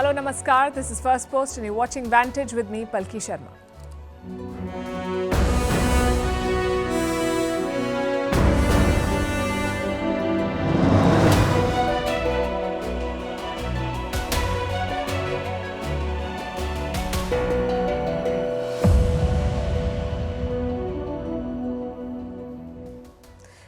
Hello, Namaskar. This is Firstpost and you're watching Vantage with me, Palki Sharma.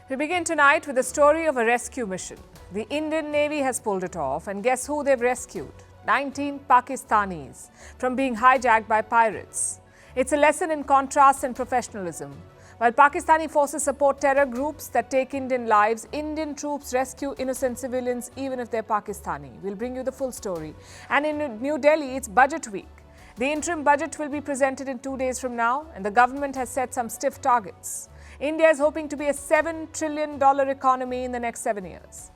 We begin tonight with the story of a rescue mission. The Indian Navy has pulled it off, and guess who they've rescued? 19 Pakistanis from being hijacked by pirates. It's a lesson in contrast and professionalism. While Pakistani forces support terror groups that take Indian lives, Indian troops rescue innocent civilians even if they're Pakistani. We'll bring you the full story. And in New Delhi, it's budget week. The interim budget will be presented in 2 days from now, and the government has set some stiff targets. India is hoping to be a $7 trillion economy in the next 7 years.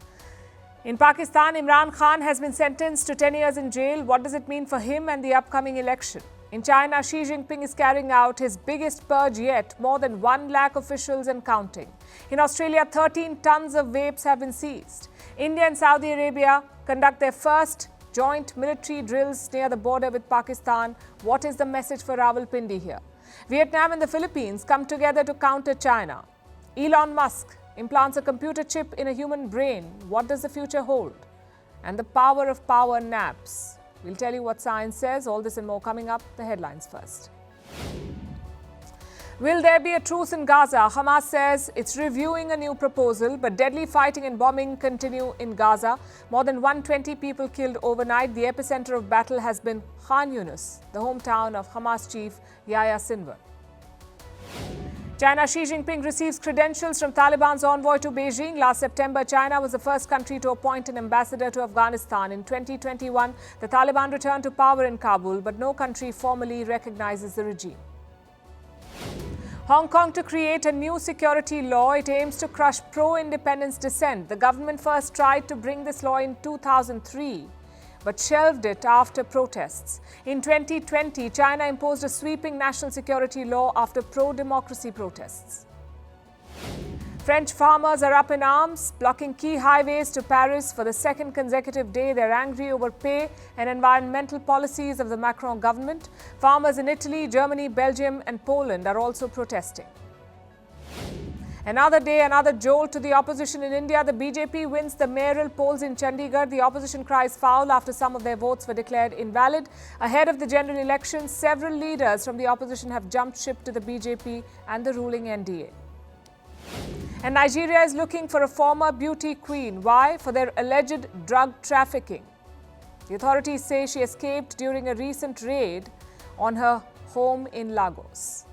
In Pakistan, Imran Khan has been sentenced to 10 years in jail. What does it mean for him and the upcoming election? In China, Xi Jinping is carrying out his biggest purge yet, more than 1 lakh officials and counting. In Australia, 13 tons of vapes have been seized. India and Saudi Arabia conduct their first joint military drills near the border with Pakistan. What is the message for Rawalpindi here? Vietnam and the Philippines come together to counter China. Elon Musk implants a computer chip in a human brain. What does the future hold? And the power of power naps. We'll tell you what science says. All this and more coming up. The headlines first. Will there be a truce in Gaza? Hamas says it's reviewing a new proposal, but deadly fighting and bombing continue in Gaza. More than 120 people killed overnight. The epicenter of battle has been Khan Younis, the hometown of Hamas chief Yahya Sinwar. China, Xi Jinping receives credentials from Taliban's envoy to Beijing. Last September, China was the first country to appoint an ambassador to Afghanistan. In 2021, the Taliban returned to power in Kabul, but no country formally recognizes the regime. Hong Kong to create a new security law. It aims to crush pro-independence dissent. The government first tried to bring this law in 2003, but shelved it after protests. In 2020, China imposed a sweeping national security law after pro-democracy protests. French farmers are up in arms, blocking key highways to Paris for the second consecutive day. They're angry over pay and environmental policies of the Macron government. Farmers in Italy, Germany, Belgium and Poland are also protesting. Another day, another jolt to the opposition in India. The BJP wins the mayoral polls in Chandigarh. The opposition cries foul after some of their votes were declared invalid. Ahead of the general elections, several leaders from the opposition have jumped ship to the BJP and the ruling NDA. And Nigeria is looking for a former beauty queen. Why? For their alleged drug trafficking. The authorities say she escaped during a recent raid on her home in Lagos.